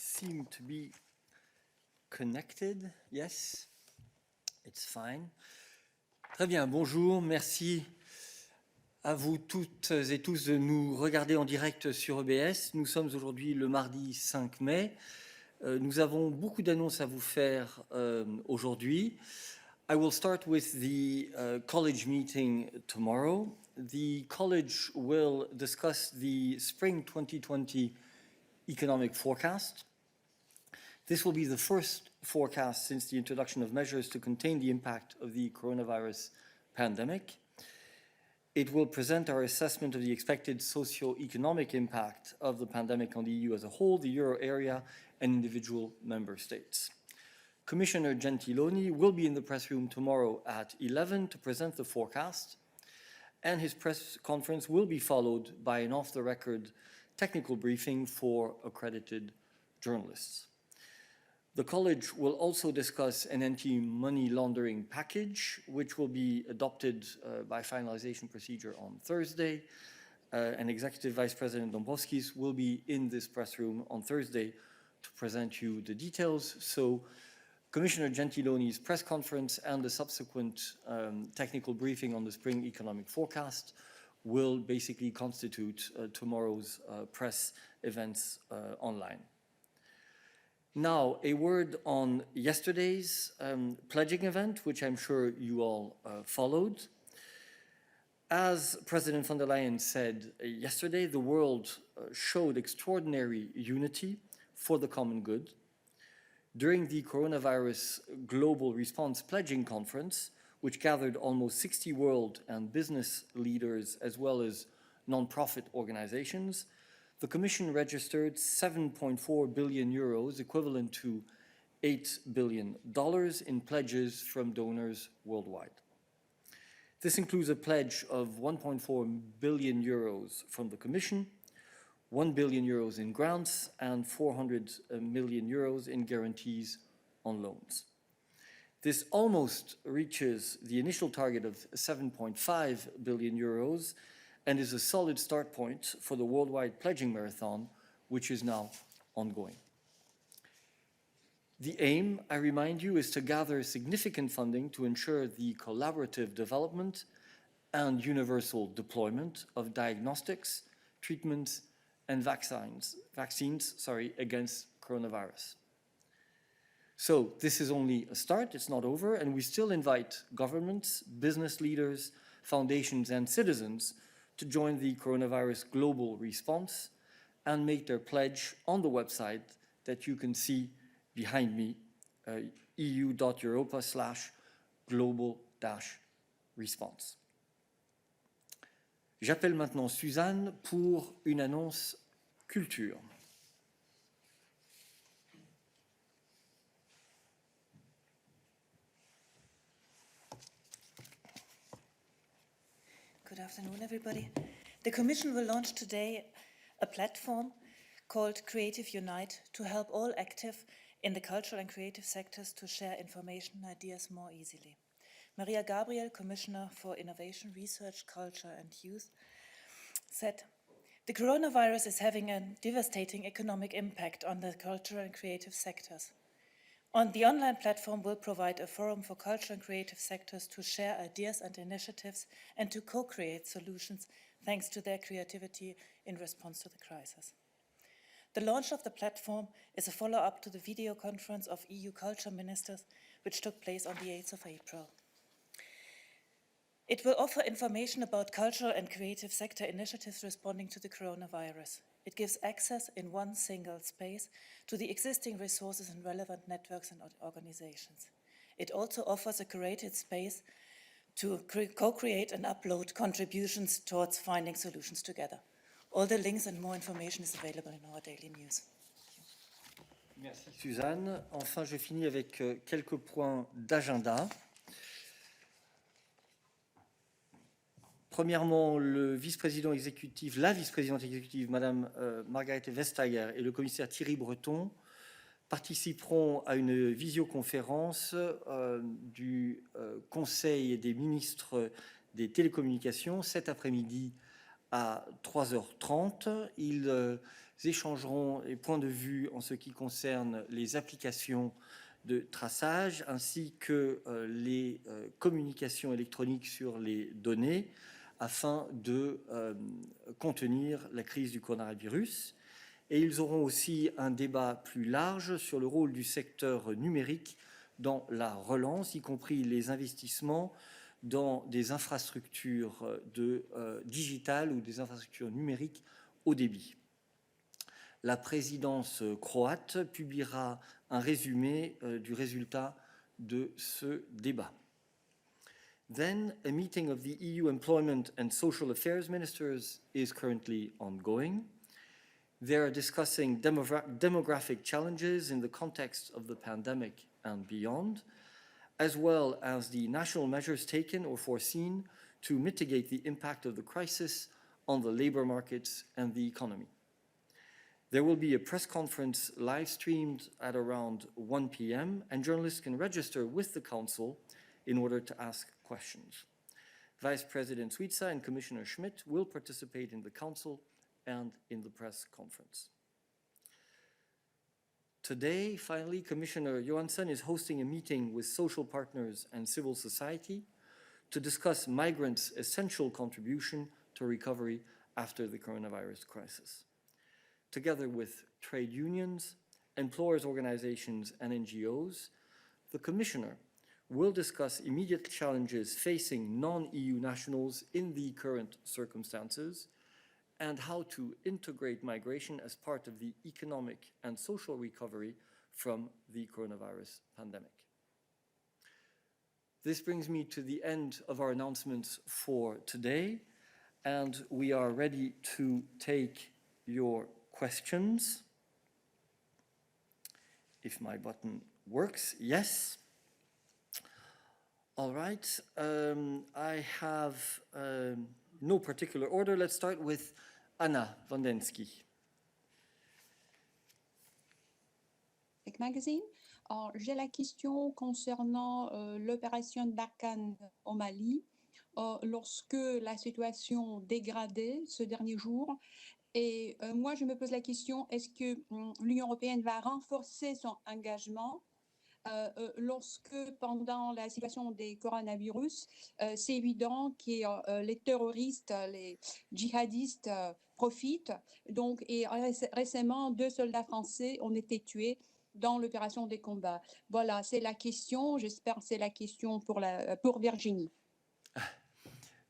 seem to be connected. Yes, it's fine. Très bien, bonjour, merci à vous toutes et tous de nous regarder en direct sur EBS. Nous sommes aujourd'hui le mardi 5 mai. Nous avons beaucoup d'annonces à vous faire aujourd'hui. I will start with the college meeting tomorrow. The college will discuss the spring 2020 economic forecast. This will be the first forecast since the introduction of measures to contain the impact of the coronavirus pandemic. It will present our assessment of the expected socio-economic impact of the pandemic on the EU as a whole, the euro area, and individual member states. Commissioner Gentiloni will be in the press room tomorrow at 11 to present the forecast, and his press conference will be followed by an off-the-record technical briefing for accredited journalists. The college will also discuss an anti-money laundering package, which will be adopted by finalization procedure on Thursday. And Executive Vice President Dombrovskis will be in this press room on Thursday to present you the details. So Commissioner Gentiloni's press conference and the subsequent technical briefing on the spring economic forecast will basically constitute tomorrow's press events online. Now, a word on yesterday's pledging event, which I'm sure you all followed. As President von der Leyen said yesterday, the world showed extraordinary unity for the common good. During the Coronavirus Global Response Pledging Conference, which gathered almost 60 world and business leaders as well as non-profit organizations, the Commission registered 7.4 billion euros, equivalent to $8 billion, in pledges from donors worldwide. This includes a pledge of 1.4 billion euros from the Commission, 1 billion euros in grants, and 400 million euros in guarantees on loans. This almost reaches the initial target of 7.5 billion euros and is a solid start point for the worldwide pledging marathon, which is now ongoing. The aim, I remind you, is to gather significant funding to ensure the collaborative development and universal deployment of diagnostics, treatments, and vaccines against coronavirus. So this is only a start, it's not over, and we still invite governments, business leaders, foundations, and citizens to join the coronavirus global response and make their pledge on the website that you can see behind me, eu.europa/global-response. J'appelle maintenant Suzanne pour une annonce culture. Good afternoon, everybody. The Commission will launch today a platform called Creative Unite to help all active in the cultural and creative sectors to share information and ideas more easily. Maria Gabriel, Commissioner for Innovation, Research, Culture and Youth, said, "The coronavirus is having a devastating economic impact on the cultural and creative sectors. The online platform will provide a forum for cultural and creative sectors to share ideas and initiatives and to co-create solutions thanks to their creativity in response to the crisis." The launch of the platform is a follow-up to the video conference of EU culture ministers, which took place on the 8th of April. It will offer information about cultural and creative sector initiatives responding to the coronavirus. It gives access in one single space to the existing resources and relevant networks and organizations. It also offers a curated space to co-create and upload contributions towards finding solutions together. All the links and more information is available in our daily news. Merci Suzanne. Enfin, je finis avec quelques points d'agenda. Premièrement, la vice-présidente exécutive, Madame Margrethe Vestager et le commissaire Thierry Breton participeront à une visioconférence du Conseil des ministres des télécommunications cet après-midi à 3h30. Ils échangeront les points de vue en ce qui concerne les applications de traçage ainsi que les communications électroniques sur les données afin de contenir la crise du coronavirus. Et ils auront aussi un débat plus large sur le rôle du secteur numérique dans la relance, y compris les investissements dans des infrastructures digitales ou des infrastructures numériques haut débit. La présidence croate publiera un résumé du résultat de ce débat. Then, a meeting of the EU Employment and Social Affairs Ministers is currently ongoing. They are discussing demographic challenges in the context of the pandemic and beyond, as well as the national measures taken or foreseen to mitigate the impact of the crisis on the labor markets and the economy. There will be a press conference live streamed at around 1 p.m. and journalists can register with the Council in order to ask questions. Vice President Suica and Commissioner Schmidt will participate in the Council and in the press conference. Today, finally, Commissioner Johansson is hosting a meeting with social partners and civil society to discuss migrants' essential contribution to recovery after the coronavirus crisis. Together with trade unions, employers' organizations, and NGOs, the Commissioner will discuss immediate challenges facing non-EU nationals in the current circumstances and how to integrate migration as part of the economic and social recovery from the coronavirus pandemic. This brings me to the end of our announcements for today, and we are ready to take your questions. If my button works, yes. All right, I have no particular order. Let's start with Anna Wandensky. Magazine. Alors, j'ai la question concernant l'opération Barkhane au Mali. Lorsque la situation dégradait ce dernier jour, et moi je me pose la question, est-ce que l'Union européenne va renforcer son engagement lorsque pendant la situation des coronavirus, c'est évident que les terroristes, les djihadistes profitent. Donc, et récemment, 2 soldats français ont été tués dans l'opération des combats. Voilà, c'est la question. J'espère que c'est la question pour Virginie.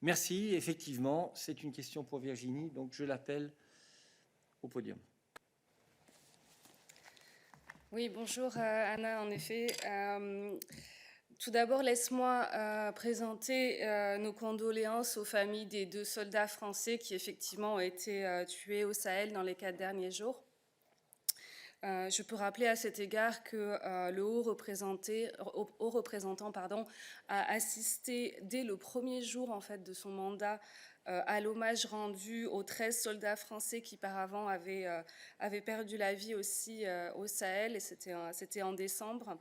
Merci. Effectivement, c'est une question pour Virginie, donc je l'appelle au podium. Oui, bonjour Anna, en effet. Tout d'abord, laisse-moi présenter nos condoléances aux familles des 2 soldats français qui effectivement ont été tués au Sahel dans les 4 derniers jours. Je peux rappeler à cet égard que le haut représentant a assisté dès le premier jour en fait, de son mandat à l'hommage rendu aux 13 soldats français qui par avant avaient perdu la vie aussi au Sahel, et c'était en décembre.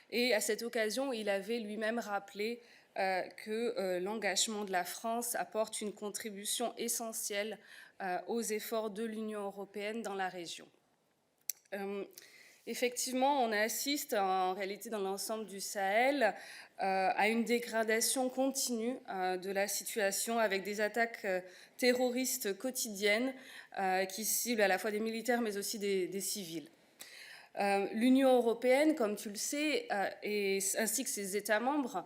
Et à cette occasion, il avait lui-même rappelé que l'engagement de la France apporte une contribution essentielle aux efforts de l'Union européenne dans la région. Effectivement, on assiste en réalité dans l'ensemble du Sahel à une dégradation continue de la situation avec des attaques terroristes quotidiennes qui ciblent à la fois des militaires mais aussi des civils. L'Union européenne, comme tu le sais, ainsi que ses États membres,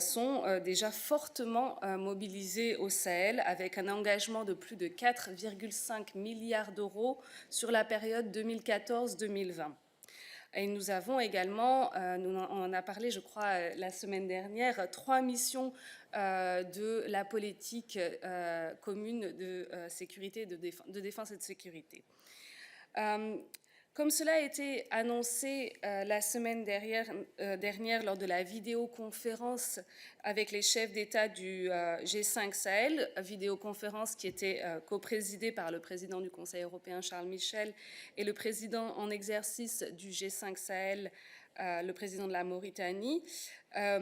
sont déjà fortement mobilisés au Sahel avec un engagement de plus de 4,5 milliards d'euros sur la période 2014-2020. Et nous avons également, on en a parlé je crois la semaine dernière, 3 missions de la politique commune de sécurité, de défense et de sécurité. Comme cela a été annoncé la semaine dernière lors de la vidéoconférence avec les chefs d'État du G5 Sahel, vidéoconférence qui était coprésidée par le président du Conseil européen Charles Michel et le président en exercice du G5 Sahel, le président de la Mauritanie. À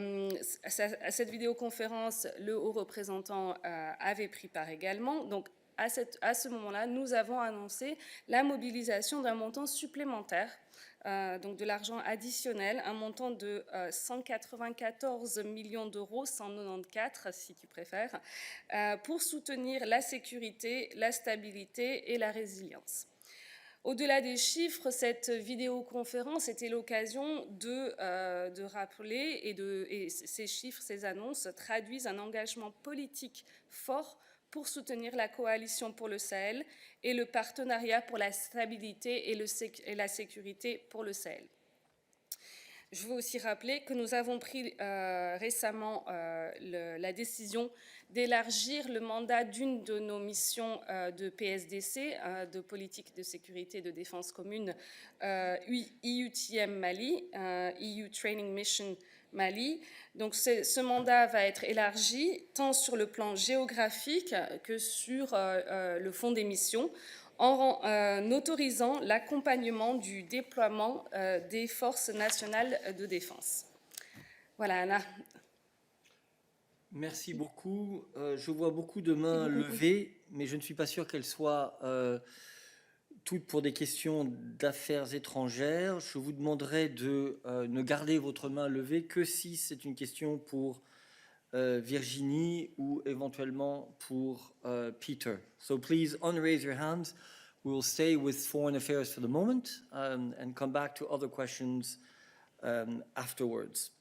cette vidéoconférence, le haut représentant avait pris part également. Donc, à ce moment-là, nous avons annoncé la mobilisation d'un montant supplémentaire, donc de l'argent additionnel, un montant de 194 millions d'euros, 194 si tu préfères, pour soutenir la sécurité, la stabilité et la résilience. Au-delà des chiffres, cette vidéoconférence était l'occasion de rappeler, et ces chiffres, ces annonces traduisent un engagement politique fort pour soutenir la coalition pour le Sahel et le partenariat pour la stabilité et la sécurité pour le Sahel. Je veux aussi rappeler que nous avons pris récemment la décision d'élargir le mandat d'une de nos missions de PSDC, de politique de sécurité et de défense commune, EUTM Mali, EU Training Mission Mali. Donc ce mandat va être élargi tant sur le plan géographique que sur le fond des missions, en autorisant l'accompagnement du déploiement des forces nationales de défense. Voilà, Anna. Merci beaucoup. Je vois beaucoup de mains levées, mais je ne suis pas sûr qu'elles soient toutes pour des questions d'affaires étrangères. Je vous demanderai de ne garder votre main levée que si c'est une question pour Virginie ou éventuellement pour Peter. So please unraise your hands. We will stay with foreign affairs for the moment and come back to other questions afterwards.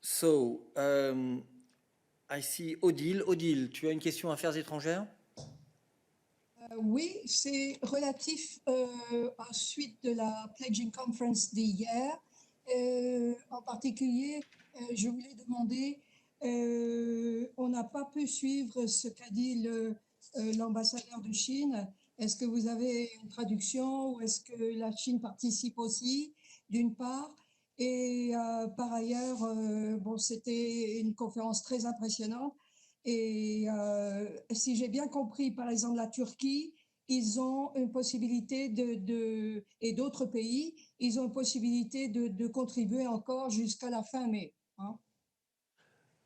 So, I see Odile. Odile, tu as une question affaires étrangères? Oui, c'est relatif à suite de la Pledging Conference d'hier. En particulier, je voulais demander, on n'a pas pu suivre ce qu'a dit l'ambassadeur de Chine. Est-ce que vous avez une traduction ou est-ce que la Chine participe aussi, d'une part? Et par ailleurs, bon, c'était une conférence très impressionnante. Et si j'ai bien compris, par exemple, la Turquie, ils ont une possibilité et d'autres pays, ils ont une possibilité de contribuer encore jusqu'à la fin mai. Hein.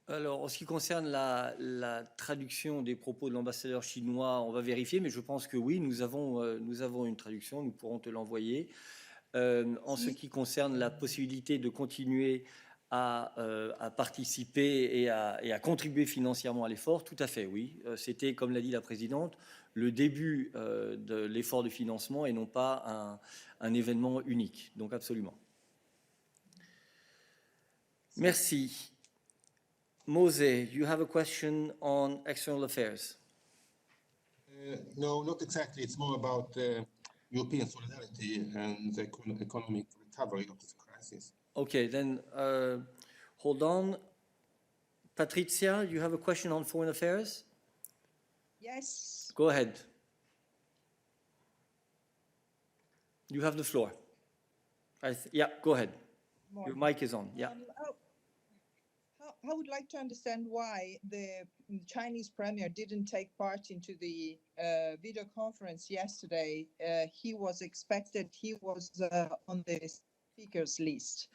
Alors, en ce qui concerne la traduction des propos de l'ambassadeur chinois, on va vérifier, mais je pense que oui, nous avons une traduction, nous pourrons te l'envoyer. En ce qui concerne la possibilité de continuer à participer et à contribuer financièrement à l'effort, tout à fait, oui. C'était, comme l'a dit la présidente, le début de l'effort de financement et non pas un événement unique. Donc, absolument. Merci. Mose, you have a question on external affairs. No, not exactly. It's more about European solidarity and the economic recovery of this crisis. Okay, then hold on. Patrizia, you have a question on foreign affairs? Yes. Go ahead. You have the floor. Yeah, go ahead. Your mic is on. Yeah. I would like to understand why the Chinese premier didn't take part into the video conference yesterday. He was expected, he was on the speakers list.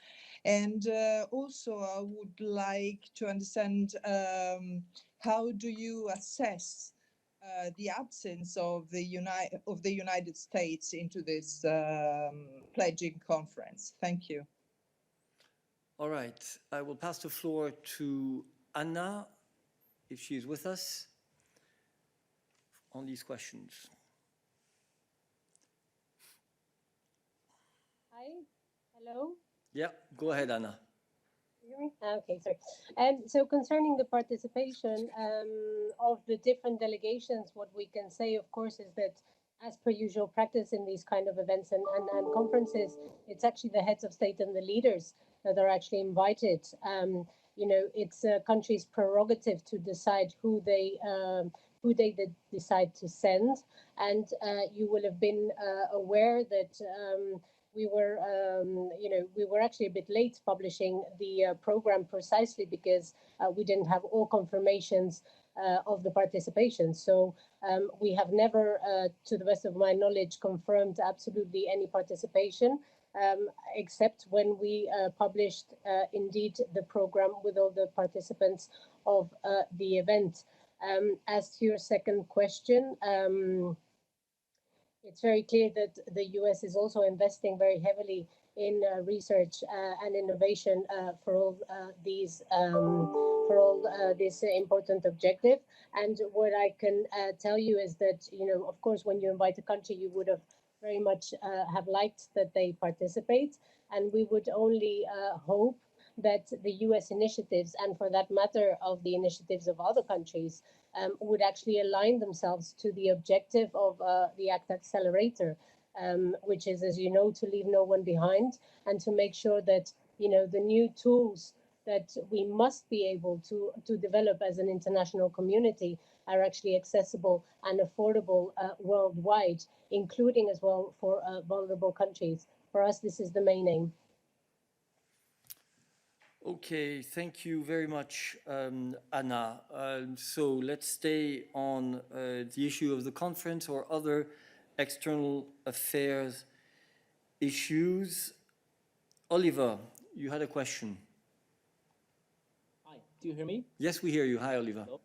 And also I would like to understand how do you assess the absence of the United States into this pledging conference? Thank you. All right. I will pass the floor to Anna, if she is with us, on these questions. Hi. Hello. Yeah, go ahead, Anna. Okay, sorry. So concerning the participation of the different delegations, what we can say, of course, is that as per usual practice in these kind of events and conferences, it's actually the heads of state and the leaders that are actually invited. It's a country's prerogative to decide who they decide to send, and you will have been aware that we were actually a bit late publishing the program precisely because we didn't have all confirmations of the participation. So we have never, to the best of my knowledge, confirmed absolutely any participation. Except when we published indeed the program with all the participants of the event. As to your second question, it's very clear that the US is also investing very heavily in research and innovation for all this important objective. And what I can tell you is that, of course, when you invite a country, you would have very much have liked that they participate, and we would only hope that the US initiatives, and for that matter of the initiatives of other countries, would actually align themselves to the objective of the ACT Accelerator, which is, as you know, to leave no one behind and to make sure that, the new tools that we must be able to develop as an international community are actually accessible and affordable worldwide, including as well for vulnerable countries. For us, this is the main aim. Okay, thank you very much, Anna. So let's stay on the issue of the conference or other external affairs issues. Oliver, you had a question. Hi, do you hear me? Yes, we hear you. Hi, Oliver. Hello.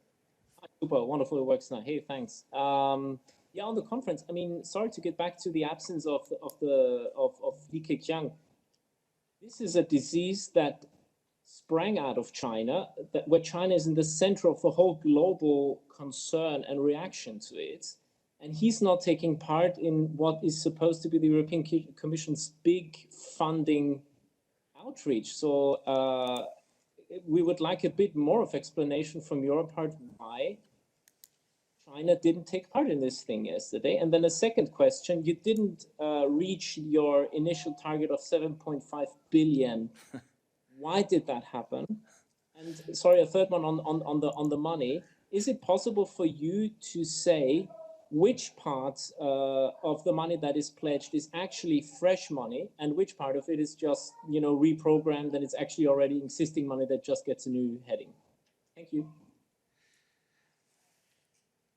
Hi, super, wonderful, it works now. Hey, thanks. Yeah, on the conference, I mean, sorry to get back to the absence of Li Keqiang. This is a disease that sprang out of China, where China is in the center of the whole global concern and reaction to it. And he's not taking part in what is supposed to be the European Commission's big funding outreach. So we would like a bit more of explanation from your part why China didn't take part in this thing yesterday. And then a second question, you didn't reach your initial target of 7.5 billion. Why did that happen? And sorry, a third one on the money. Is it possible for you to say which part of the money that is pledged is actually fresh money and which part of it is just, reprogrammed and it's actually already existing money that just gets a new heading? Thank you.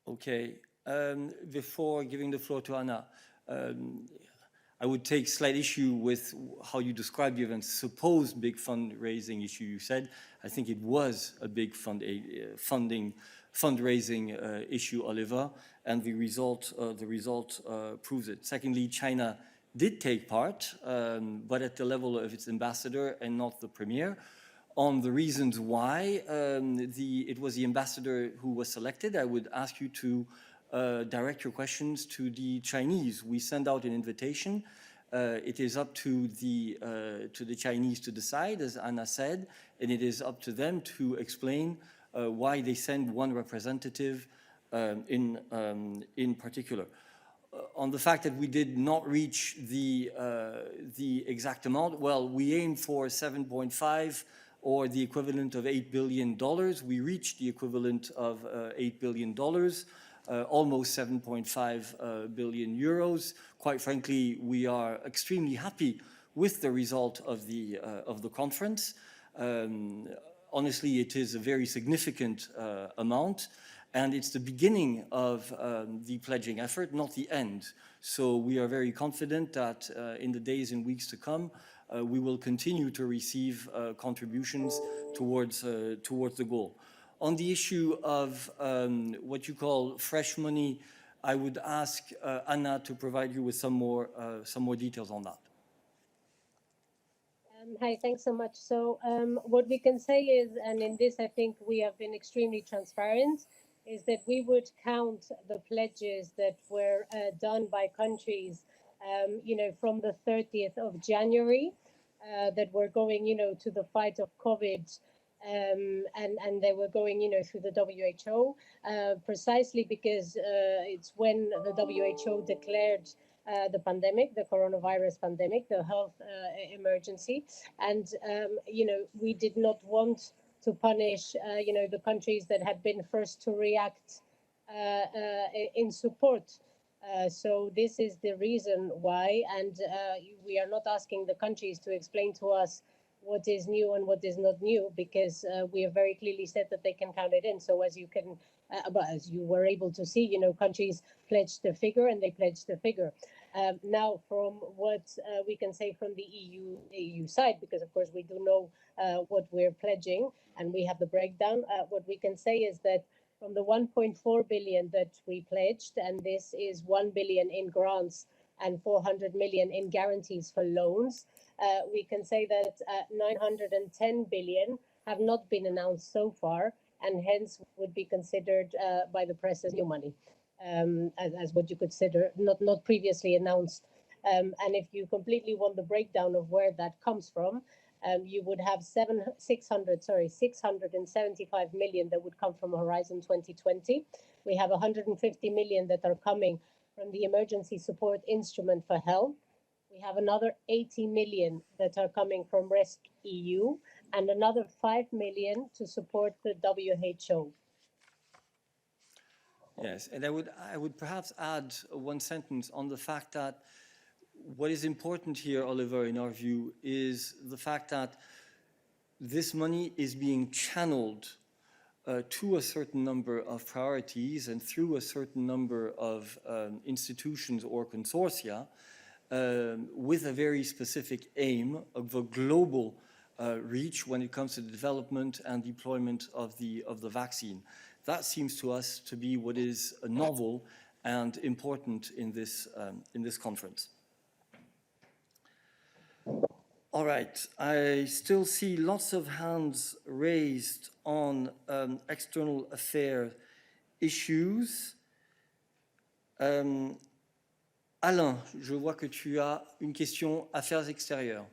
Okay. Before giving the floor to Anna, I would take slight issue with how you described the event. Supposed big fundraising issue, you said. I think it was a big fundraising issue, Oliver, and the result proves it. Secondly, China did take part, but at the level of its ambassador and not the premier. On the reasons why it was the ambassador who was selected, I would ask you to direct your questions to the Chinese. We send out an invitation. It is up to the Chinese to decide, as Anna said, and it is up to them to explain why they send one representative in particular. On the fact that we did not reach the exact amount, well, we aimed for 7.5 or the equivalent of $8 billion. We reached the equivalent of $8 billion. Almost 7.5 billion euros. Quite frankly, we are extremely happy with the result of the conference. Honestly, it is a very significant amount, and it's the beginning of the pledging effort, not the end. So we are very confident that in the days and weeks to come, we will continue to receive contributions towards the goal. On the issue of what you call fresh money, I would ask Anna to provide you with some more details on that. Hi, thanks so much. So what we can say is, and in this I think we have been extremely transparent, is that we would count the pledges that were done by countries, from the 30th of January, that were going, to the fight of COVID. And they were going, through the WHO, precisely because it's when the WHO declared the pandemic, the coronavirus pandemic, the health emergency. And, we did not want to punish, the countries that had been first to react in support. So this is the reason why, and we are not asking the countries to explain to us what is new and what is not new, because we have very clearly said that they can count it in. So as you can, as you were able to see, countries pledged the figure and they pledged the figure. Now, from what we can say from the EU side, because of course we do know what we're pledging and we have the breakdown, what we can say is that from the 1.4 billion that we pledged, and this is 1 billion in grants and 400 million in guarantees for loans. We can say that 910 billion have not been announced so far, and hence would be considered by the press as new money, as what you consider not previously announced. And if you completely want the breakdown of where that comes from, you would have 675 million that would come from Horizon 2020. We have 150 million that are coming from the Emergency Support Instrument for Health. We have another 80 million that are coming from RESC-EU, and another 5 million to support the WHO. Yes, and I would perhaps add one sentence on the fact that what is important here, Oliver, in our view, is the fact that this money is being channeled to a certain number of priorities and through a certain number of institutions or consortia with a very specific aim of a global reach when it comes to the development and deployment of the vaccine. That seems to us to be what is novel and important in this conference. All right, I still see lots of hands raised on external affairs issues. Alain, je vois que tu as une question affaires extérieures.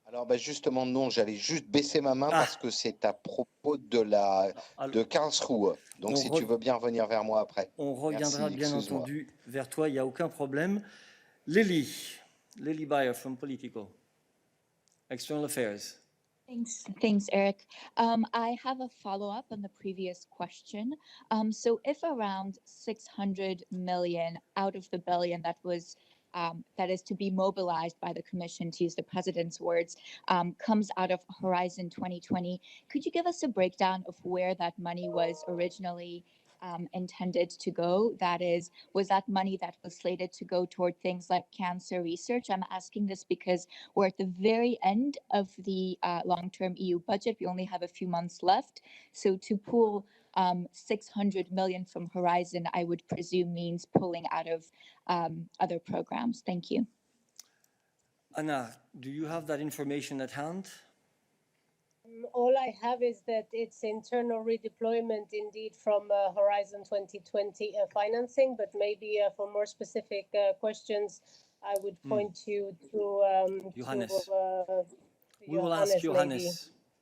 Alors justement non, j'allais juste baisser ma main parce que c'est à propos de Karlsruhe. Donc si tu veux bien revenir vers moi après. On reviendra Merci, bien entendu vers toi, il n'y a aucun problème. Lily Bayer from Politico, External Affairs. Thanks, Eric. I have a follow-up on the previous question. So if around 600 million out of the billion that is to be mobilized by the Commission, to use the President's words, comes out of Horizon 2020, could you give us a breakdown of where that money was originally intended to go? That is, was that money that was slated to go toward things like cancer research? I'm asking this because we're at the very end of the long-term EU budget. We only have a few months left. So to pull 600 million from Horizon, I would presume means pulling out of other programs. Thank you. Anna, do you have that information at hand? All I have is that it's internal redeployment indeed from Horizon 2020 financing, but maybe for more specific questions, I would point you to Johannes. We will Johannes, ask Johannes. maybe.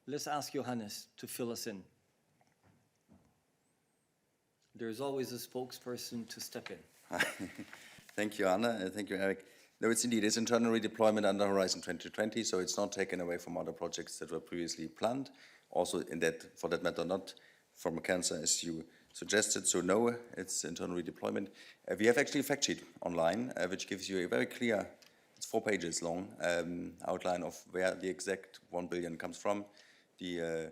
Let's ask Johannes to fill us in. There's always a spokesperson to step in. Thank you, Anna. Thank you, Eric. No, it's internal redeployment under Horizon 2020, so it's not taken away from other projects that were previously planned. Also, for that matter, not from cancer, as you suggested. So no, it's internal redeployment. We have actually a fact sheet online, which gives you a very clear, it's 4 pages long, outline of where the exact 1 billion comes from. The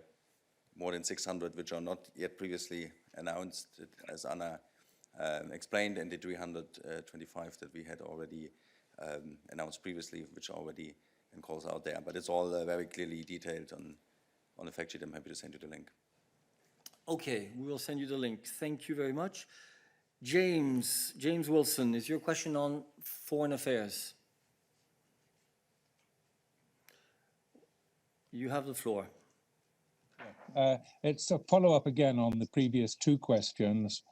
more than 600, which are not yet previously announced, as Anna explained, and the 325 that we had already announced previously, which are already in calls out there. But it's all very clearly detailed on the fact sheet. I'm happy to send you the link. Okay, we will send you the link. Thank you very much. James Wilson, is your question on foreign affairs? You have the floor. It's a follow-up again on the previous 2 questions.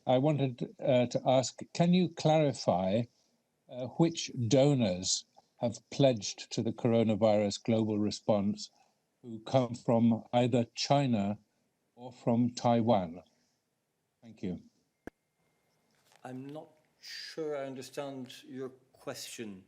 I wanted to ask, can you clarify which donors have pledged to the coronavirus global response who come from either China or from Taiwan? Thank you. I'm not sure I understand your question.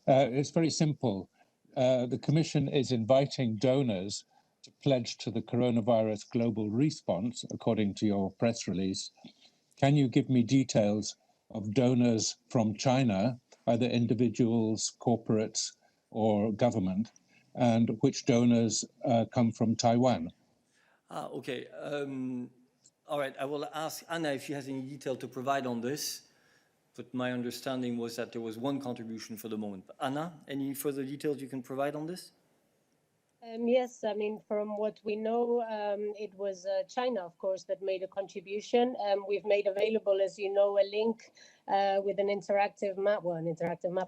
It's very simple. The Commission is inviting donors to pledge to the coronavirus global response, according to your press release. Can you give me details of donors from China, either individuals, corporates, or government, and which donors come from Taiwan? Okay. All right, I will ask Anna if she has any detail to provide on this, but my understanding was that there was one contribution for the moment. But Anna, any further details you can provide on this? Yes, I mean, from what we know, it was China, of course, that made a contribution. We've made available, as you know, a link with an interactive map,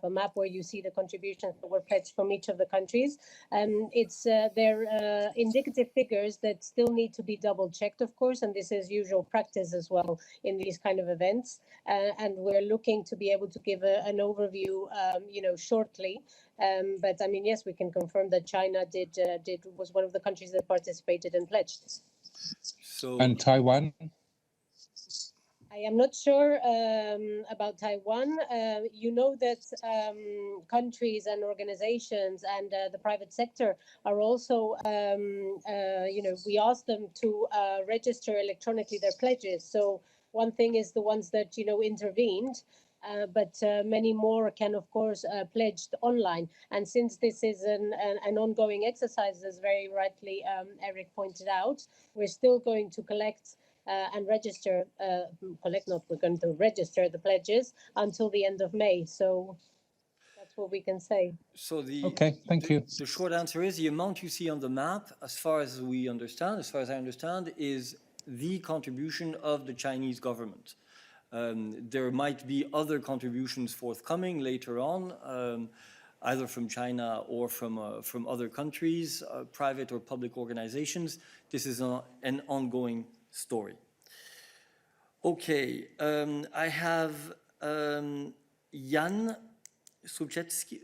a map where you see the contributions that were pledged from each of the countries. They're indicative figures that still need to be double checked, of course, and this is usual practice as well in these kind of events. And we're looking to be able to give an overview, shortly. But I mean, yes, we can confirm that China was one of the countries that participated and pledged. And Taiwan? I am not sure about Taiwan. You know that countries and organizations and the private sector are also, we ask them to register electronically their pledges. So one thing is the ones that, intervened. But many more can, of course, pledge online. And since this is an ongoing exercise, as very rightly Eric pointed out, we're still going to collect and register, we're going to register the pledges until the end of May. So that's what we can say. So thank you. The short answer is the amount you see on the map, as far as I understand, is the contribution of the Chinese government. There might be other contributions forthcoming later on, either from China or from other countries, private or public organizations. This is an ongoing story. Okay, I have Jan Strupczewski,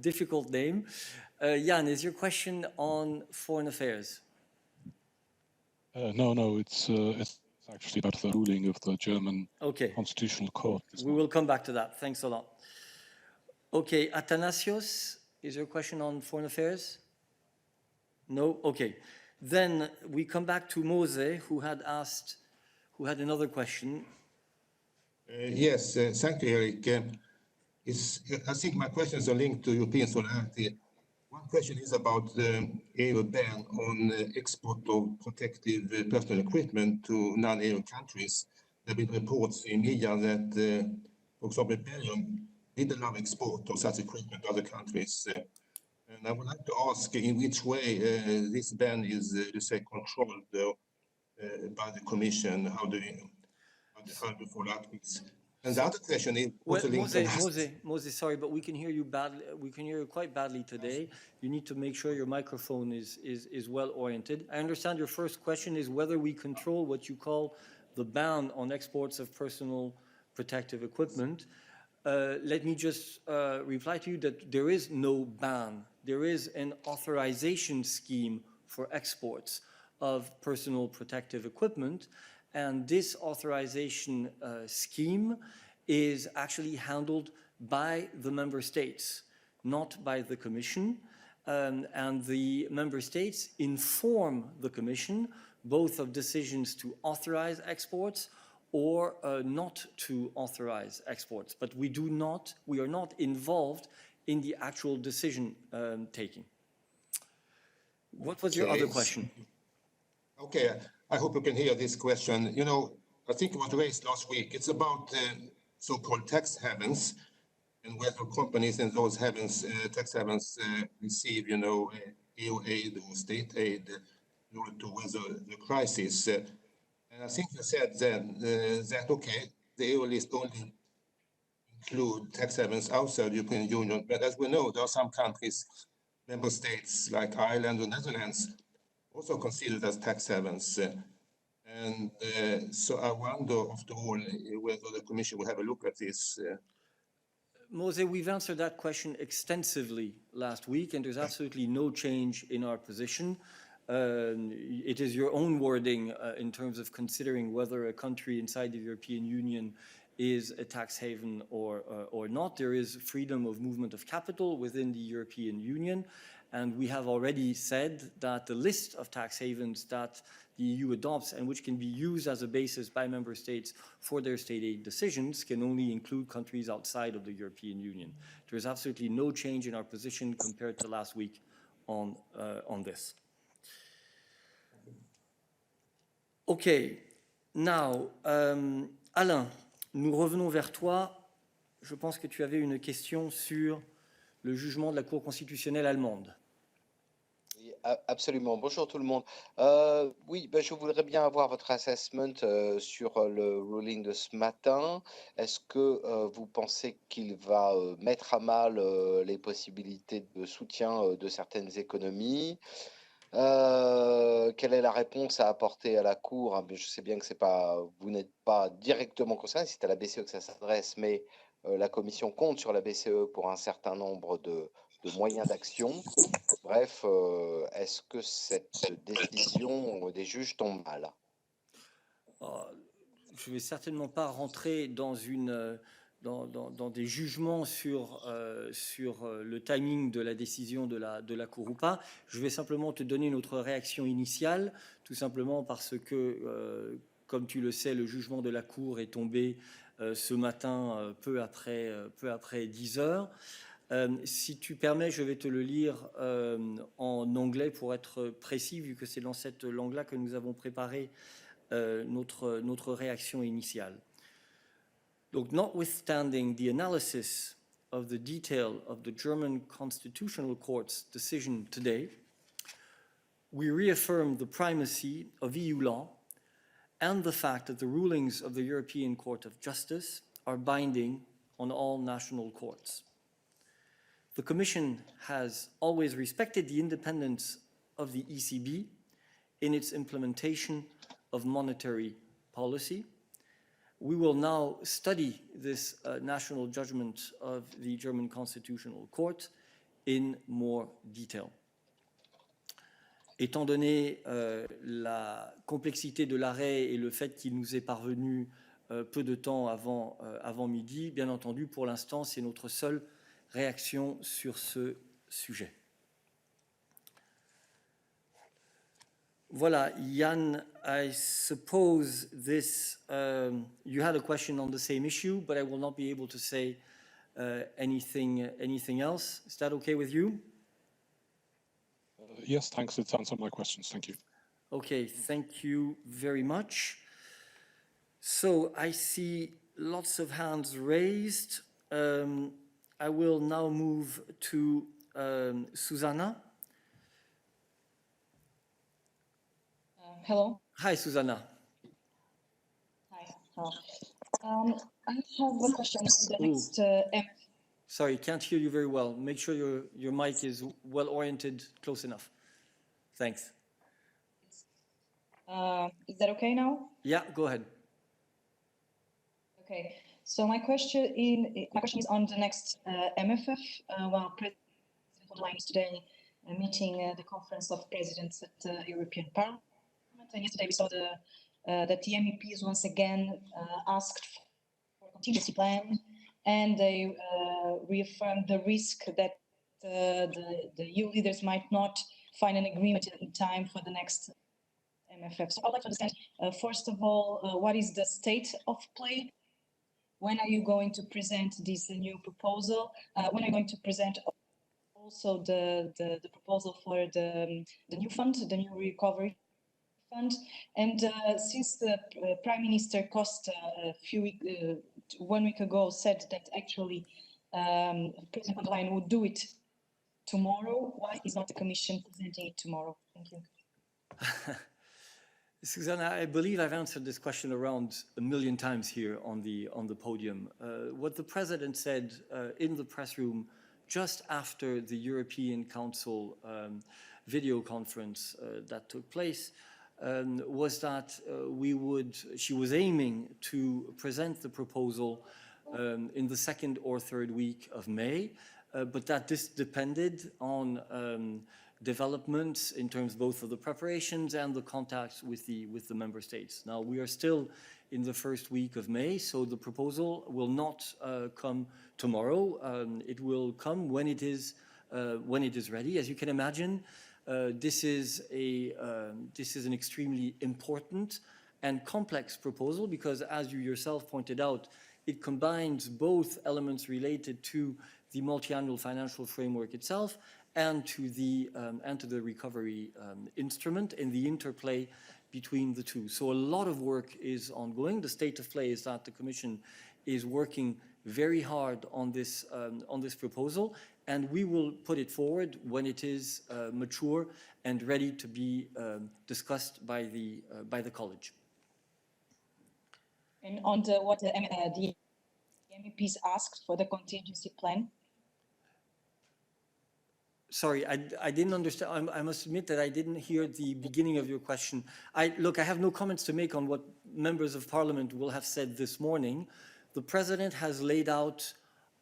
difficult name. Jan, is your question on foreign affairs? No, it's actually about the ruling of the German Constitutional Court. We will come back to that. Thanks a lot. Okay, Athanasios, is your question on foreign affairs? No? Okay. Then we come back to Mose, who had another question. Yes, thank you, Eric. I think my questions are linked to European solidarity. One question is about the EU ban on export of protective personal equipment to non-EU countries. There have been reports in media that, for example, Belgium did allow export of such equipment to other countries. And I would like to ask in which way this ban is, controlled by the Commission. How do you follow up this? And the other question is Mose, sorry, but we can hear you badly. We can hear you quite badly today. You need to make sure your microphone is well oriented. I understand your first question is whether we control what you call the ban on exports of personal protective equipment. Let me just reply to you that there is no ban. There is an authorization scheme for exports of personal protective equipment. And this authorization scheme is actually handled by the member states, not by the Commission. And the member states inform the Commission both of decisions to authorize exports or not to authorize exports. But we are not involved in the actual decision taking. What was your other question? Okay, I hope you can hear this question. You know, I think it was raised last week. It's about so-called tax havens and whether companies in those tax havens receive, EU aid or state aid in order to weather the crisis. And I think you said that okay, the EU list only include tax havens outside the European Union. But as we know, there are some countries, member states like Ireland or Netherlands, also considered as tax havens. And so I wonder, after all, whether the Commission will have a look at this. Mose, we've answered that question extensively last week, and there's absolutely no change in our position. It is your own wording in terms of considering whether a country inside the European Union is a tax haven or not. There is freedom of movement of capital within the European Union, and we have already said that the list of tax havens that the EU adopts and which can be used as a basis by member states for their state aid decisions can only include countries outside of the European Union. There is absolutely no change in our position compared to last week on this. Okay, now, Alain, nous revenons vers toi. Je pense que tu avais une question sur le jugement de la Cour constitutionnelle allemande. Oui, absolument. Bonjour tout le monde. Oui, ben, je voudrais bien avoir votre assessment sur le ruling de ce matin. Est-ce que vous pensez qu'il va mettre à mal les possibilités de soutien de certaines économies? Quelle est la réponse à apporter à la Cour? Hein, je sais bien que c'est pas, vous n'êtes pas directement concerné, c'est à la BCE que ça s'adresse, mais la Commission compte sur la BCE pour un certain nombre de moyens d'action. Bref, est-ce que cette décision des juges tombe mal? Je ne vais certainement pas rentrer dans des jugements sur le timing de la décision de la Cour ou pas. Je vais simplement te donner notre réaction initiale, tout simplement parce que, comme tu le sais, le jugement de la Cour est tombé ce matin peu après 10 heures. Si tu permets, je vais te le lire en anglais pour être précis, vu que c'est dans cette langue-là que nous avons préparé notre réaction initiale. Donc, notwithstanding the analysis of the detail of the German Constitutional Court's decision today, we reaffirm the primacy of EU law and the fact that the rulings of the European Court of Justice are binding on all national courts. The Commission has always respected the independence of the ECB in its implementation of monetary policy. We will now study this national judgment of the German Constitutional Court in more detail. Étant donné la complexité de l'arrêt et le fait qu'il nous est parvenu peu de temps avant midi, bien entendu, pour l'instant, c'est notre seule réaction sur ce sujet. Voilà, Jan, I suppose this, you had a question on the same issue, but I will not be able to say anything else. Is that okay with you? Yes, thanks. It's answered my questions. Thank you. Okay, thank you very much. So I see lots of hands raised. I will now move to Susanna. Hello. Hi, Susanna. Hi. Hello. I have a question on the next. Sorry, can't hear you very well. Make sure your mic is well oriented, close enough. Thanks. Is that okay now? Yeah, go ahead. Okay. So my question is on the next MFF. Well, President von der Leyen is today meeting the Conference of Presidents at the European Parliament. And yesterday we saw that the MEPs once again asked for a contingency plan, and they reaffirmed the risk that the EU leaders might not find an agreement in time for the next MFF. So I'd like to understand, first of all, what is the state of play? When are you going to present this new proposal? When are you going to present also the proposal for the new fund, the new recovery fund? And since the Prime Minister Costa a 1 week ago said that actually President von der Leyen would do it tomorrow, why is not the Commission presenting it tomorrow? Thank you. Susanna, I believe I've answered this question around 1 million times here on the podium. What the President said in the press room just after the European Council video conference that took place was that she was aiming to present the proposal in the 2nd or 3rd week of May, but that this depended on developments in terms both of the preparations and the contacts with the member states. Now we are still in the 1st week of May, so the proposal will not come tomorrow. It will come when it is ready. As you can imagine, this is an extremely important and complex proposal because, as you yourself pointed out, it combines both elements related to the multi-annual financial framework itself and to the recovery instrument and the interplay between the two. So a lot of work is ongoing. The state of play is that the Commission is working very hard on this proposal, and we will put it forward when it is mature and ready to be discussed by the college. And on what the MEPs asked for the contingency plan? Sorry, I didn't understand. I must admit that I didn't hear the beginning of your question. Look, I have no comments to make on what members of parliament will have said this morning. The president has laid out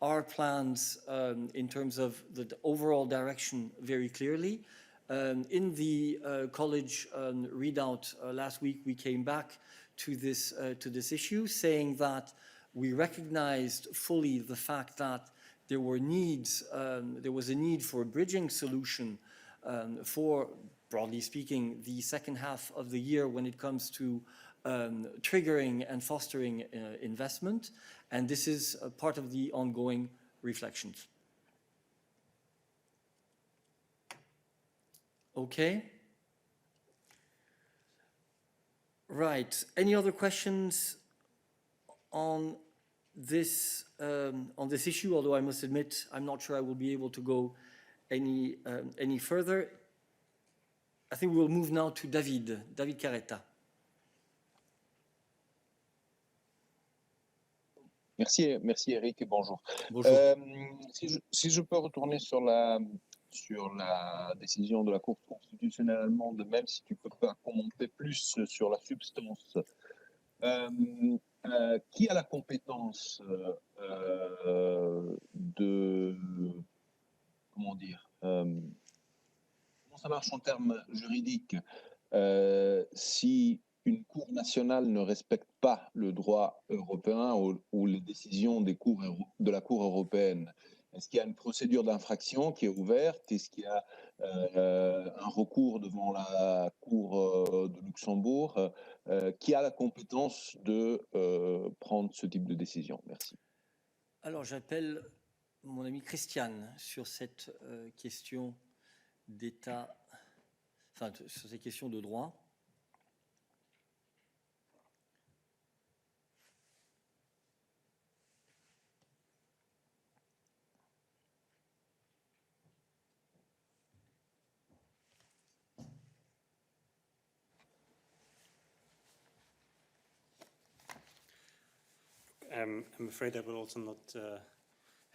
our plans in terms of the overall direction very clearly. In the college readout last week, we came back to this issue, saying that we recognized fully the fact that there was a need for a bridging solution for, broadly speaking, the second half of the year when it comes to triggering and fostering investment. And this is a part of the ongoing reflections. Okay. Right. Any other questions on this issue? Although I must admit, I'm not sure I will be able to go any further. I think we'll move now to David Carretta. Merci Eric et bonjour. Bonjour. Si je peux retourner sur la décision de la Cour constitutionnelle allemande, même si tu ne peux pas commenter plus sur la substance, qui a la compétence de, comment dire, comment ça marche en termes juridiques si une cour nationale ne respecte pas le droit européen ou les décisions de la Cour européenne? Est-ce qu'il y a une procédure d'infraction qui est ouverte? Est-ce qu'il y a un recours devant la Cour de Luxembourg? Qui a la compétence de prendre ce type de décision? Merci. Alors, j'appelle mon ami Christiane sur cette question d'État, enfin, sur ces questions de droit. I'm afraid I will also not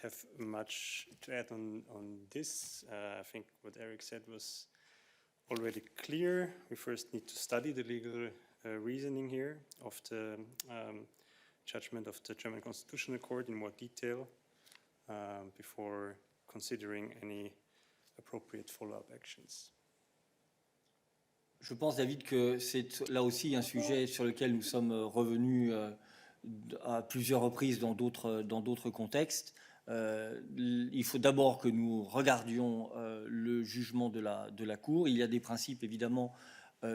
have much to add on this. I think what Eric said was already clear. We first need to study the legal reasoning here of the judgment of the German Constitutional Court in more detail before considering any appropriate follow-up actions. Je pense, David, que c'est là aussi un sujet sur lequel nous sommes revenus à plusieurs reprises dans d'autres contextes. Il faut d'abord que nous regardions le jugement de la Cour. Il y a des principes évidemment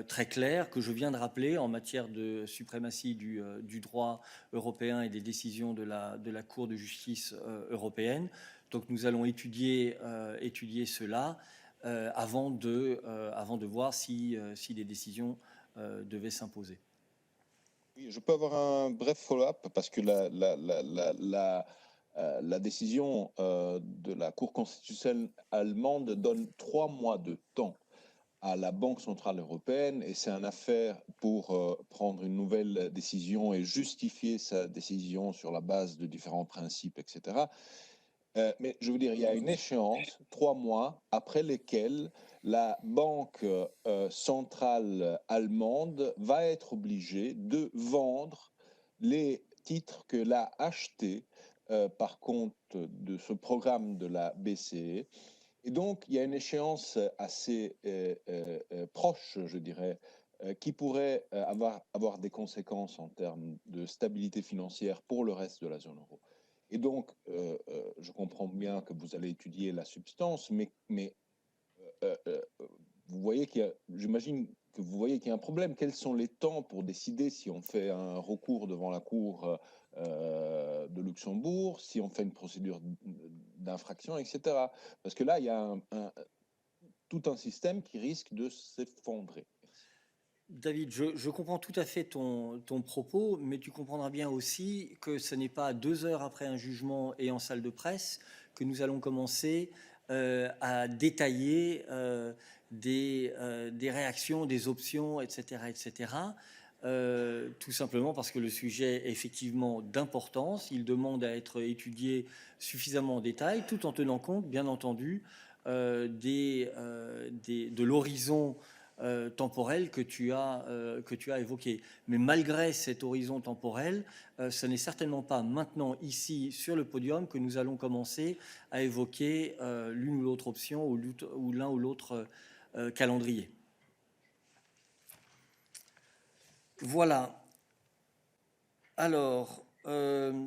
très clairs que je viens de rappeler en matière de suprématie du droit européen et des décisions de la Cour de justice européenne. Donc nous allons étudier cela avant de voir si des décisions devaient s'imposer. Oui, je peux avoir un bref follow-up parce que la décision de la Cour constitutionnelle allemande donne 3 mois de temps à la Banque centrale européenne et c'est une affaire pour prendre une nouvelle décision et justifier sa décision sur la base de différents principes, etc. Mais je veux dire, il y a une échéance, 3 mois, après lesquels la Banque centrale allemande va être obligée de vendre les titres qu'elle a achetés par compte de ce programme de la BCE. Et donc, il y a une échéance assez proche, je dirais, qui pourrait avoir des conséquences en termes de stabilité financière pour le reste de la zone euro. Et donc, je comprends bien que vous allez étudier la substance, mais vous voyez j'imagine que vous voyez qu'il y a un problème. Quels sont les temps pour décider si on fait un recours devant la Cour de Luxembourg, si on fait une procédure d'infraction, etc. Parce que là, il y a tout un système qui risque de s'effondrer. David, je comprends tout à fait ton propos, mais tu comprendras bien aussi que ce n'est pas 2 heures après un jugement et en salle de presse que nous allons commencer à détailler des réactions, des options, etc., etc. Tout simplement parce que le sujet est effectivement d'importance. Il demande à être étudié suffisamment en détail, tout en tenant compte, bien entendu, de l'horizon temporel que tu as évoqué. Mais malgré cet horizon temporel, ce n'est certainement pas maintenant, ici, sur le podium, que nous allons commencer à évoquer l'une ou l'autre option ou l'un ou l'autre calendrier. Voilà. Alors, je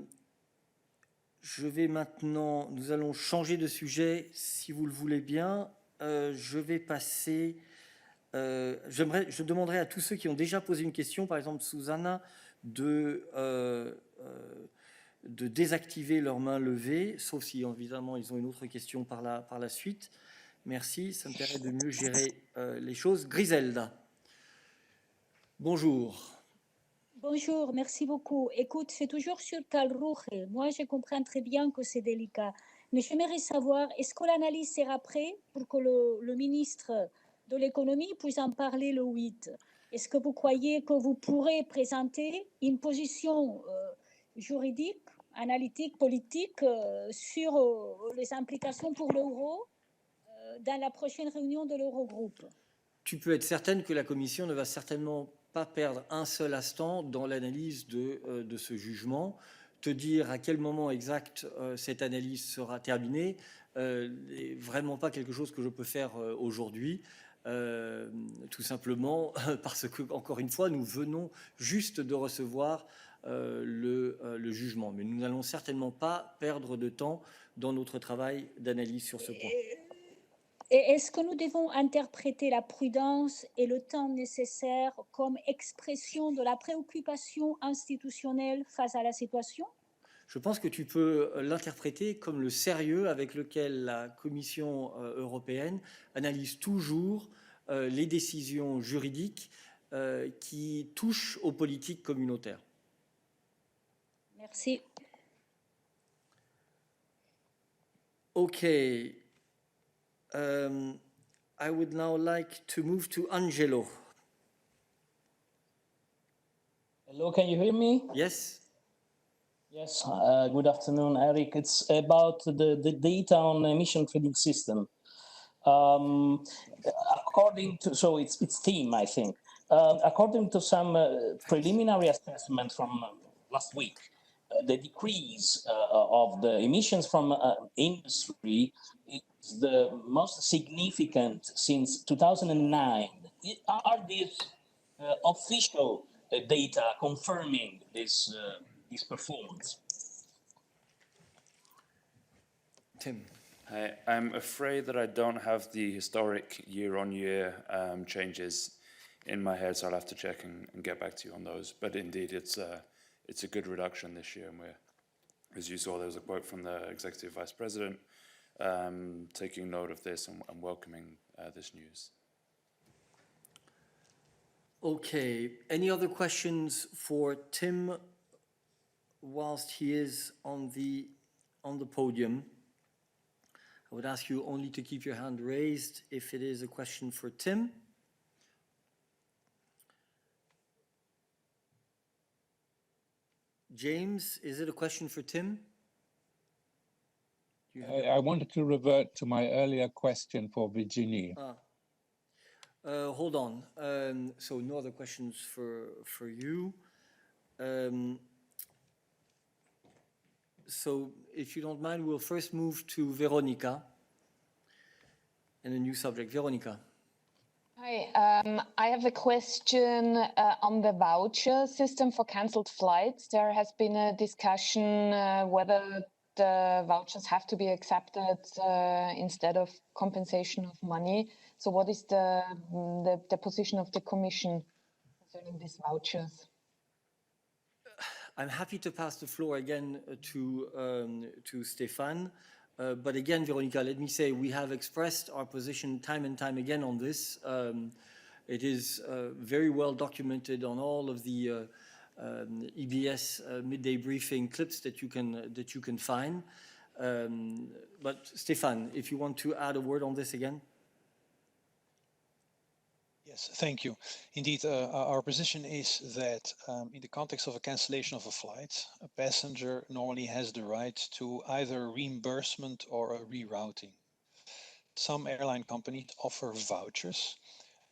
vais maintenant, nous allons changer de sujet, si vous le voulez bien. Je vais passer... je demanderai à tous ceux qui ont déjà posé une question, par exemple Susanna, de désactiver leur main levée, sauf si évidemment ils ont une autre question par la suite. Merci, ça me permet de mieux gérer les choses. Griselda, bonjour. Bonjour, merci beaucoup. Écoute, c'est toujours sur Calrouge. Moi, je comprends très bien que c'est délicat. Mais j'aimerais savoir, est-ce que l'analyse sera prête pour que le ministre de l'économie puisse en parler le 8? Est-ce que vous croyez que vous pourrez présenter une position juridique, analytique, politique sur les implications pour l'euro dans la prochaine réunion de l'Eurogroupe? Tu peux être certaine que la Commission ne va certainement pas perdre un seul instant dans l'analyse de ce jugement. Te dire à quel moment exact cette analyse sera terminée n'est vraiment pas quelque chose que je peux faire aujourd'hui. Tout simplement parce que, encore une fois, nous venons juste de recevoir le jugement. Mais nous n'allons certainement pas perdre de temps dans notre travail d'analyse sur ce point. Et est-ce que nous devons interpréter la prudence et le temps nécessaire comme expression de la préoccupation institutionnelle face à la situation? Je pense que tu peux l'interpréter comme le sérieux avec lequel la Commission européenne analyse toujours les décisions juridiques qui touchent aux politiques communautaires. Merci. OK. I would now like to move to Angelo. Hello, can you hear me? Yes. Yes, good afternoon, Eric. It's about the data on emission trading system. According to, so it's team, I think. According to some preliminary assessment from last week, the decrease of the emissions from industry is the most significant since 2009. Are these official data confirming this performance? Tim. I'm afraid that I don't have the historic year-on-year changes in my head, so I'll have to check and get back to you on those. But indeed, it's a good reduction this year, and as you saw, there was a quote from the Executive Vice President taking note of this and welcoming this news. Okay. Any other questions for Tim whilst he is on the podium? I would ask you only to keep your hand raised if it is a question for Tim. James, is it a question for Tim? I wanted to revert to my earlier question for Virginie. Hold on. So no other questions for you. So if you don't mind, we'll first move to Veronica and a new subject. Veronica. Hi, I have a question on the voucher system for cancelled flights. There has been a discussion whether the vouchers have to be accepted instead of compensation of money. So what is the position of the Commission concerning these vouchers? I'm happy to pass the floor again to Stéphane. But again, Veronica, let me say we have expressed our position time and time again on this. It is very well documented on all of the EBS midday briefing clips that you can find. But Stefan, if you want to add a word on this again. Yes, thank you. Indeed, our position is that in the context of a cancellation of a flight, a passenger normally has the right to either reimbursement or a rerouting. Some airline companies offer vouchers.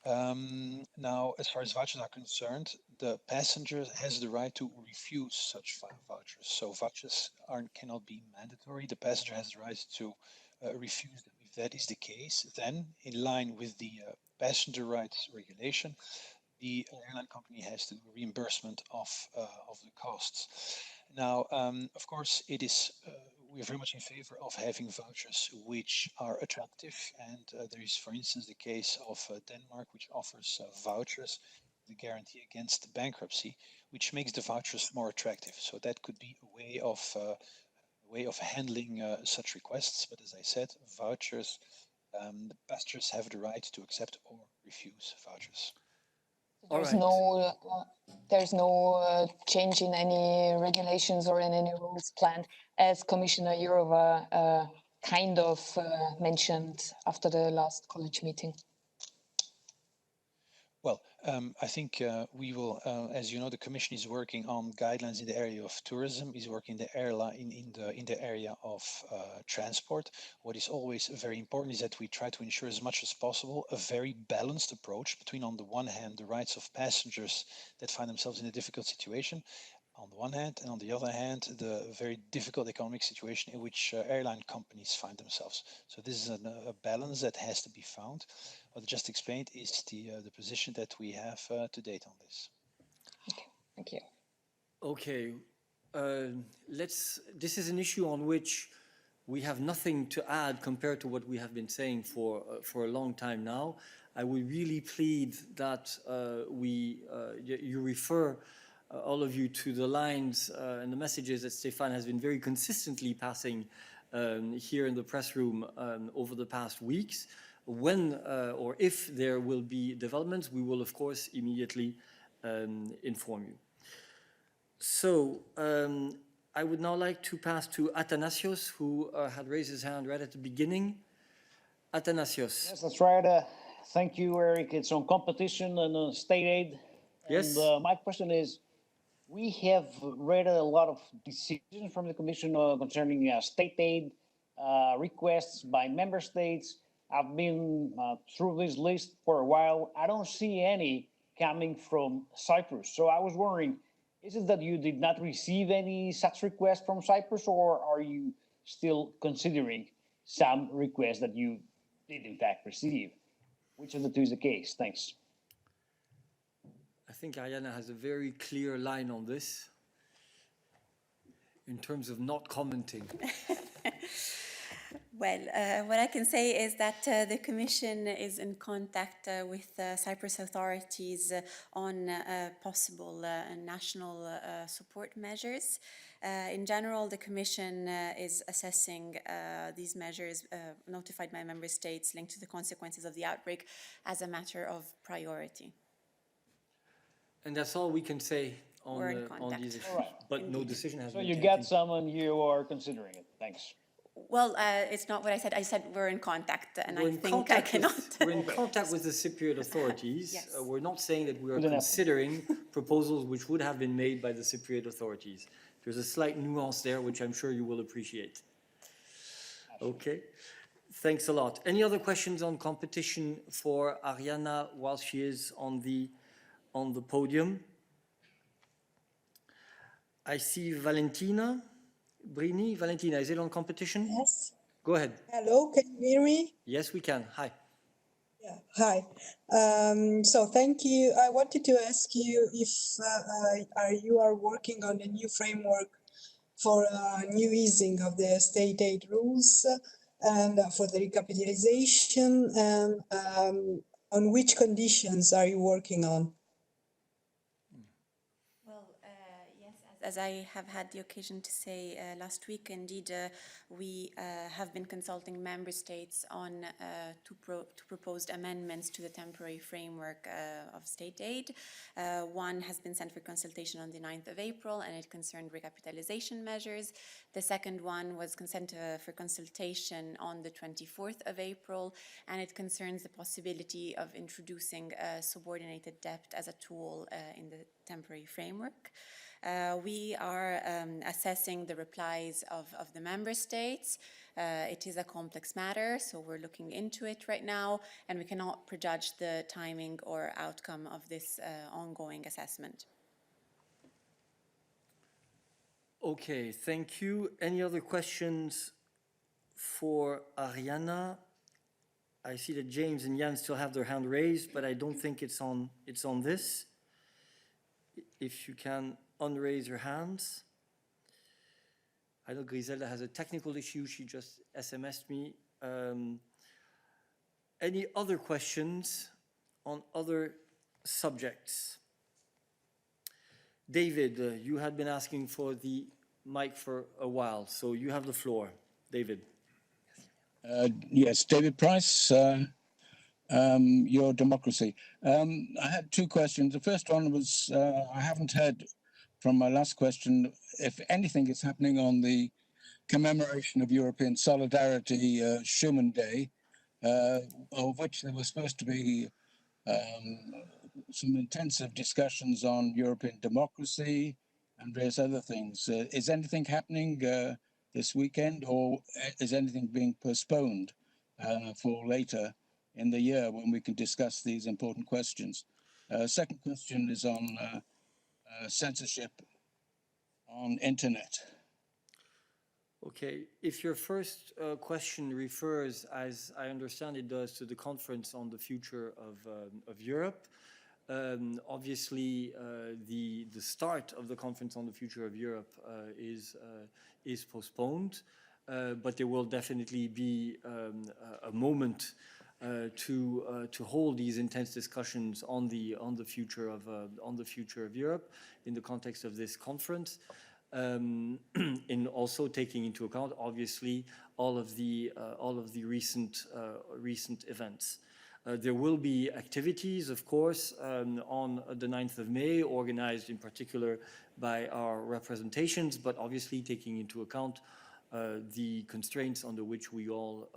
Now, as far as vouchers are concerned, the passenger has the right to refuse such vouchers. So vouchers cannot be mandatory. The passenger has the right to refuse them. If that is the case, then in line with the passenger rights regulation, the airline company has to do reimbursement of the costs. Now, of course, it is we are very much in favor of having vouchers which are attractive, and there is, for instance, the case of Denmark, which offers vouchers, the guarantee against bankruptcy, which makes the vouchers more attractive. So that could be a way of handling such requests. But as I said, vouchers, the passengers have the right to accept or refuse vouchers. There's no change in any regulations or in any rules planned, as Commissioner Jourova kind of mentioned after the last college meeting. Well, I think we will, as you know, the Commission is working on guidelines in the area of tourism, is working in the area of transport. What is always very important is that we try to ensure as much as possible a very balanced approach between, on the one hand, the rights of passengers that find themselves in a difficult situation, on the one hand, and on the other hand, the very difficult economic situation in which airline companies find themselves. So this is a balance that has to be found. What I just explained is the position that we have to date on this. Okay, thank you. Okay, this is an issue on which we have nothing to add compared to what we have been saying for a long time now. I would really plead that you refer all of you to the lines and the messages that Stefan has been very consistently passing here in the press room over the past weeks. When or if there will be developments, we will of course immediately inform you. So I would now like to pass to Athanasios, who had raised his hand right at the beginning. Athanasios. Yes, that's right. Thank you, Eric. It's on competition and state aid. Yes. And my question is, we have read a lot of decisions from the Commission concerning state aid requests by member states. I've been through this list for a while. I don't see any coming from Cyprus. So I was wondering, is it that you did not receive any such requests from Cyprus, or are you still considering some requests that you did in fact receive? Which of the two is the case? Thanks. I think Ariana has a very clear line on this in terms of not commenting. Well, what I can say is that the Commission is in contact with Cyprus authorities on possible national support measures. In general, the Commission is assessing these measures notified by member states linked to the consequences of the outbreak as a matter of priority. And that's all we can say on these issues. Right. But no decision has been taken. So you got some and you are considering it. Thanks. Well, it's not what I said. I said we're in contact, and I think I cannot. We're in contact with the Cypriot authorities. Yes. We're not saying that we are considering proposals which would have been made by the Cypriot authorities. There's a slight nuance there, which I'm sure you will appreciate. Okay. Thanks a lot. Any other questions on competition for Ariana while she is on the podium? I see Valentina Brini. Valentina, is it on competition? Yes. Go ahead. Hello, can you hear me? Yes, we can. Hi. Yeah, hi. So thank you. I wanted to ask you if you are working on a new framework for new easing of the state aid rules and for the recapitalization, and on which conditions are you working on? Well, yes, as as I have had the occasion to say last week, indeed, we have been consulting member states on two proposed amendments to the temporary framework of state aid. One has been sent for consultation on the 9th of April, and it concerned recapitalization measures. The second one was sent for consultation on the 24th of April, and it concerns the possibility of introducing subordinated debt as a tool in the temporary framework. We are assessing the replies of the member states. It is a complex matter, so we're looking into it right now, and we cannot prejudge the timing or outcome of this ongoing assessment. Okay, thank you. Any other questions for Ariana? I see that James and Jan still have their hand raised, but I don't think it's on this. If you can unraise your hands. I know Griselda has a technical issue. She just SMS'd me. Any other questions on other subjects? David, you had been asking for the mic for a while, so you have the floor. David. Yes, David Price, Your Democracy. I had two questions. The first one was, I haven't heard from my last question if anything is happening on the commemoration of European Solidarity Schuman Day, of which there was supposed to be some intensive discussions on European democracy and various other things. Is anything happening this weekend, or is anything being postponed for later in the year when we can discuss these important questions? Second question is on censorship on internet. Okay, if your first question refers, as I understand it does, to the conference on the future of Europe, obviously the start of the conference on the future of Europe is postponed, but there will definitely be a moment to hold these intense discussions on the future of Europe in the context of this conference. In also taking into account, obviously, all of the recent events. There will be activities, of course, on the 9th of May, organized in particular by our representations, but obviously taking into account the constraints under which we all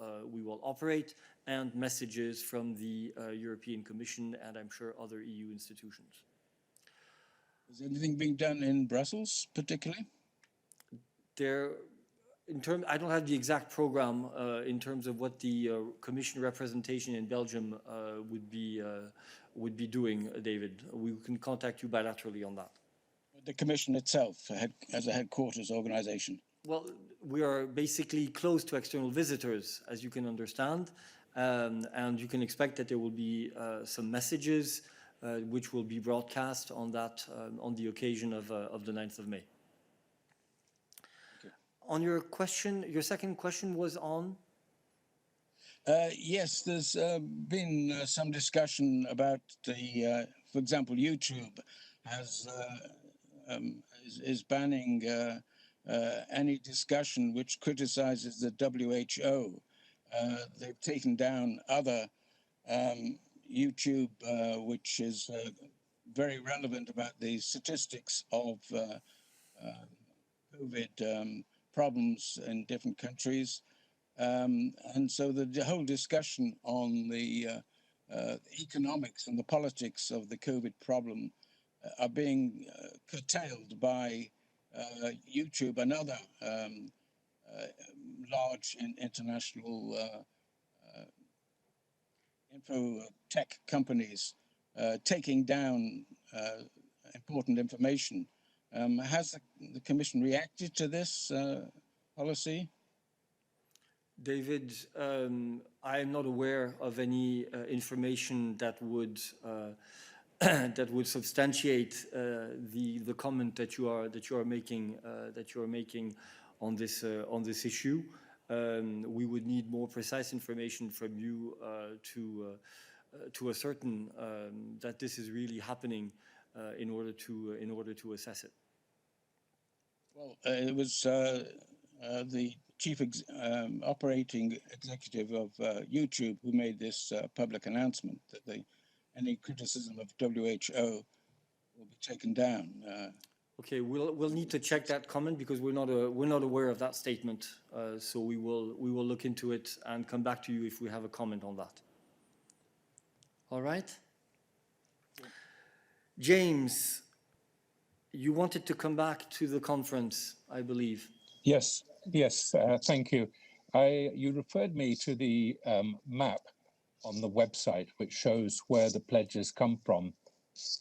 operate, and messages from the European Commission and I'm sure other EU institutions. Is anything being done in Brussels, particularly? I don't have the exact program in terms of what the Commission representation in Belgium would be doing, David. We can contact you bilaterally on that. The Commission itself, as a headquarters organization? Well, we are basically close to external visitors, as you can understand, and you can expect that there will be some messages which will be broadcast on that on the occasion of the 9th of May. Okay. On your question, your second question was on? Yes, there's been some discussion about the, for example, YouTube is banning any discussion which criticizes the WHO. They've taken down other YouTube, which is very relevant about the statistics of COVID problems in different countries. And so the whole discussion on the economics and the politics of the COVID problem are being curtailed by YouTube and other large international info tech companies taking down important information. Has the Commission reacted to this policy? David, I am not aware of any information that would substantiate the comment that you are making on this issue. We would need more precise information from you to ascertain that this is really happening in order to assess it. Well, it was the chief operating executive of YouTube who made this public announcement that any criticism of WHO will be taken down. Okay, we'll need to check that comment because we're not aware of that statement. So we will look into it and come back to you if we have a comment on that. All right. James, you wanted to come back to the conference, I believe. Yes, thank you. You referred me to the map on the website, which shows where the pledges come from.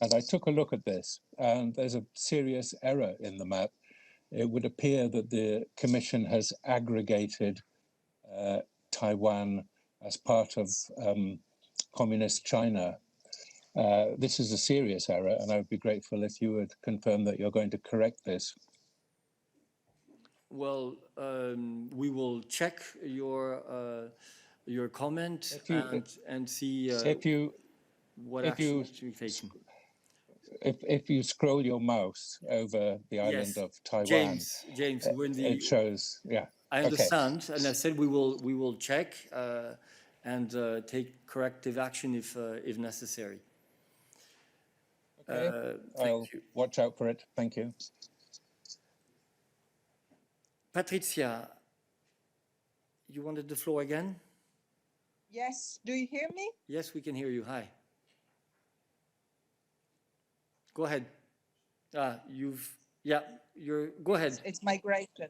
And I took a look at this, and there's a serious error in the map. It would appear that the Commission has aggregated Taiwan as part of Communist China. This is a serious error, and I would be grateful if you would confirm that you're going to correct this. Well, we will check your comment and see what action to be taken. If you scroll your mouse over the island of Taiwan, James, it shows. Yeah, I understand, and I said we will check and take corrective action if necessary. Okay. I'll watch out for it. Thank you. Patricia, you wanted the floor again? Yes. Do you hear me? Yes, we can hear you. Hi. Go ahead. Go ahead. It's migration.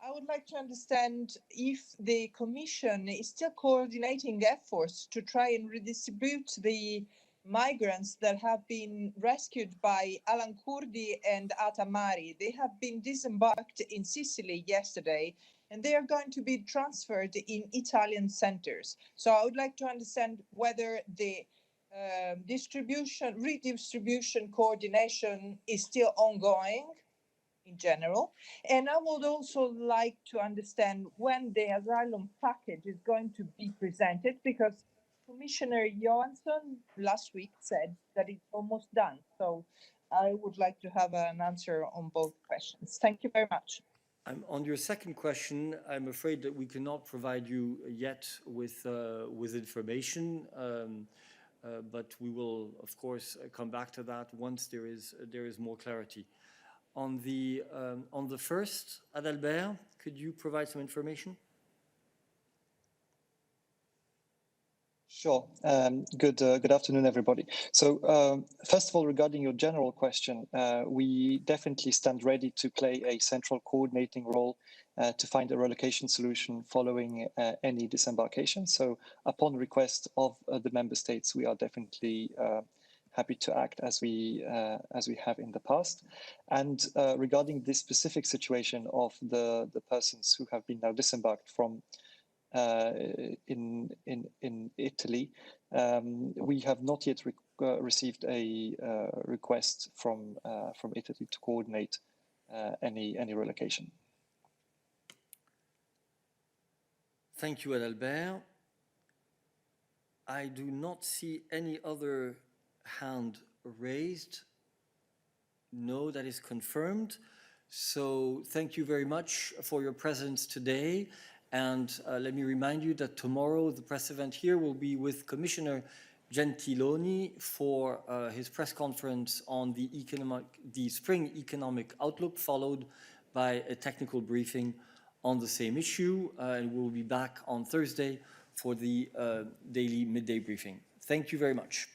I would like to understand if the Commission is still coordinating efforts to try and redistribute the migrants that have been rescued by Alan Kurdi and Atamari. They have been disembarked in Sicily yesterday, and they are going to be transferred in Italian centers. So I would like to understand whether the redistribution coordination is still ongoing in general. And I would also like to understand when the asylum package is going to be presented, because Commissioner Johansson last week said that it's almost done. So I would like to have an answer on both questions. Thank you very much. On your second question, I'm afraid that we cannot provide you yet with information, but we will, of course, come back to that once there is more clarity. On the first, Adalbert, could you provide some information? Sure. Good afternoon, everybody. So first of all, regarding your general question, we definitely stand ready to play a central coordinating role to find a relocation solution following any disembarkation. So upon request of the member states, we are definitely happy to act as we have in the past. And regarding this specific situation of the persons who have been now disembarked from in Italy, we have not yet received a request from Italy to coordinate any relocation. Thank you, Adalbert. I do not see any other hand raised. No, that is confirmed. So thank you very much for your presence today. And let me remind you that tomorrow the press event here will be with Commissioner Gentiloni for his press conference on the spring economic outlook, followed by a technical briefing on the same issue. And we'll be back on Thursday for the daily midday briefing. Thank you very much.